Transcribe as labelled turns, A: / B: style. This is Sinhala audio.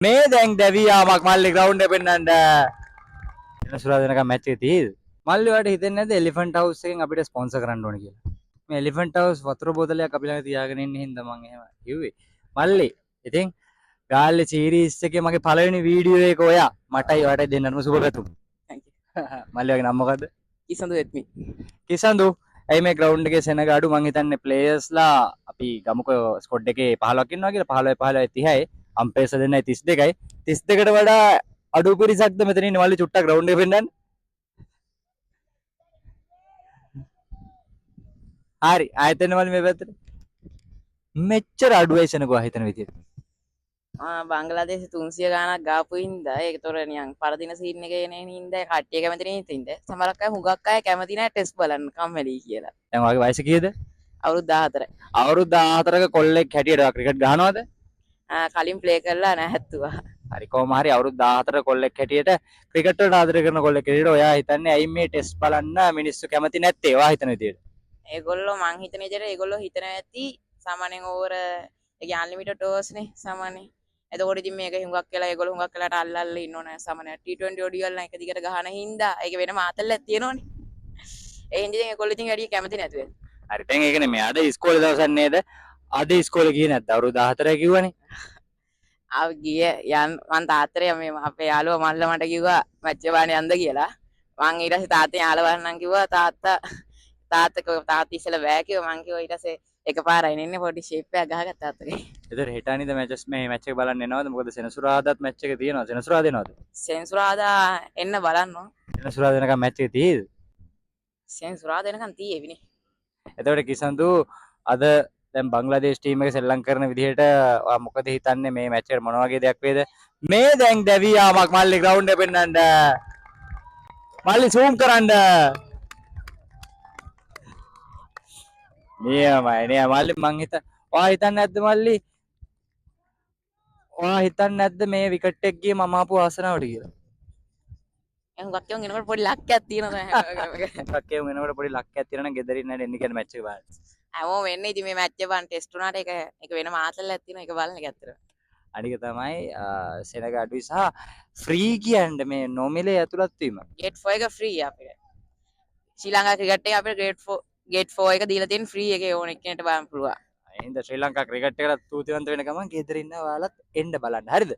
A: මේ දැන් දැවියාමක් මල්ලි ග්‍රවුන්ඩ් එක පෙන්නන්න. වෙනසුරා දෙනකම් මැච් එක තියෙයිද? මල්ලි ඔයාලට හිතෙන්නේ නැද්ද එලිෆන්ට් හවුස් එකෙන් අපිට ස්පොන්සර් කරන්න ඕනේ කියලා? මේ එලිෆන්ට් හවුස් වතුර බෝතලයක් අපි ළඟ තියාගෙන ඉන්න හින්දා මම එහෙම කිව්වේ. මල්ලි ඉතින් ගාල්ලේ සීරීස් එකේ මගේ පළවෙනි වීඩියෝ එක ඔයා මටයි ඔයාටයි දෙන්නටම සුබ පැතුම්. මල්ලි වගේ නම මොකද්ද?
B: කිසඳු වෙත්මි.
A: කිසඳු ඇයි මේ ග්‍රවුන්ඩ් එකේ සෙනග අඩු මං හිතන්නේ ප්ලේයර්ස්ලා අපි ගමුකෝ ස්කොඩ් එකේ 15ක් ඉන්නවා කියලා 15 30යි අම්පේර්ස් දෙන්නයි 32යි 32කට වඩා අඩු පිරිසක්ද මෙතන ඉන්නේ මල්ලි චුට්ටක් ග්‍රවුන්ඩ් එක පෙන්නන්න. හරි ආයෙත් එන්න මල්ලි මේ පැත්තට. මෙච්චර අඩුවයි සෙනගෝ හිතන විදියට.
B: බංගලාදේශ 300 ගාණක් ගාපු හින්දා ඒකතොර නිකන් පරදින සීන් එකේ එන හින්දා කට්ටිය කැමති නේ හින්දා සමහරක් අය හුඟක් අය කැමති නැහැ ටෙස්ට් බලන්න කම්මැලි කියලා.
A: දැන් ඔයාගේ වයස කීයද?
B: අවුරුදු 14.
A: අවුරුදු 14ක කොල්ලෙක් හැටියට ඔයා ක්‍රිකට් ගහනවද?
B: කලින් ප්ලේ කරලා නැහැත්තුවා.
A: හරි කොහොම හරි අවුරුදු 14 කොල්ලෙක් හැටියට ක්‍රිකට් වලට ආදරය කරන කොල්ලෙක් හැටියට ඔයා හිතන්නේ ඇයි මේ ටෙස්ට් බලන්න මිනිස්සු කැමති නැත්තේ? ඔයා හිතන විදියට.
B: ඒගොල්ලෝ මං හිතන විදියට ඒගොල්ලෝ හිතන ඇති සාමාන්‍යයෙන් ඕවර ඒ අන්ලිමිටඩ් ඕවර්ස් නේ සාමාන්‍යයෙන්. එතකොට ඉතින් මේක හුඟක් වෙලා ඒගොල්ලෝ හුඟක් වෙලාට අල්ලල්ලා ඉන්නෝනේ සාමාන්‍ය T20 ODI වල එක දිගට ගහන හින්දා ඒක වෙන මාතල්ලක් තියෙනවනේ. ඒ හින්දා ඉතින් ඒගොල්ලෝ ඉතින් වැඩි කැමති නැතු වෙන.
A: හරි දැන් ඒක නෙමෙයි අද ඉස්කෝලේ දවසක් නේද? අද ඉස්කෝලේ ගියේ නැද්ද? අවුරුදු 14 කිව්වනේ.
B: ආව ගිය යන් මං තාත්තරේ මේ අපේ යාළුවා මල්ල මට කිව්වා මැච් එක බලන්න යන්න කියලා. මං ඊට පස්සේ තාත්තෙන් යාළුවා වහන්නම් කිව්වා තාත්තා ඉස්සෙල්ලා බෑ කිව්වා මං කිව්වා ඊට පස්සේ එකපාරයි නෙන්නේ පොඩි ෂේප් එකක් ගහගත්තා තාත්තගේ.
A: ඒතර හෙට අනිද මේ මැච් එක බලන්න එනවද? මොකද සෙනසුරාදාත් මැච් එක තියෙනවා. සෙනසුරාදා එනවද?
B: සෙන්සුරාදා එන්න බලන්න.
A: සෙනසුරාදා එනකම් මැච් එක තියෙයිද?
B: සෙන්සුරාදා එනකම් තියෙවිනේ.
A: එතකොට කිසඳු අද දැන් බංග්ලාදේශ ටීම් එක සෙල්ලම් කරන විදිහට ඔයා මොකද හිතන්නේ මේ මැච් එකට මොන වගේ දෙයක් වේද? මේ දැන් දැවියාමක් මල්ලි ග්‍රවුන්ඩ් එක පෙන්නන්න. මල්ලි zoom කරන්න. නියමයි නේ මල්ලි මං ඔයා හිතන්නේ නැද්ද මල්ලි? ඔයා හිතන්නේ නැද්ද මේ විකට් එක ගියේ මම ආපු ආසනාවට කියලා?
B: හුඟක් කියමු එනකොට පොඩි ලක්කයක් තියෙනවා.
A: හුඟක් කියමු එනකොට පොඩි ලක්කයක් තියෙනවා නම් ගෙදරින් නැඩ එන්න කියන මැච් එක බලන්න.
B: හැමෝම එන්නේ ඉතින් මේ මැච් එක බලන්න ටෙස්ට් උනාට ඒක වෙන මාතල්ලක් තියෙනවා ඒක බලන්න එක ඇත්තට.
A: අනික තමයි සෙනග අඩුයි සහ ෆ්‍රී කියන්නේ මේ නොමිලේ ඇතුළත් වීම.
B: ගේට් 4 එක ෆ්‍රී අපිට. ශ්‍රී ලංකා ක්‍රිකට් එකේ අපිට ගේට් 4 එක දීලා තියෙන ෆ්‍රී එකේ ඕන එක්කෙනෙක්ට බලන්න පුළුවන්.
A: එහෙනම් ශ්‍රී ලංකා ක්‍රිකට් එකට තූතිවන්ත වෙන ගමන් ගෙදර ඉන්න ඔයාලත් එන්න බලන්න. හරිද?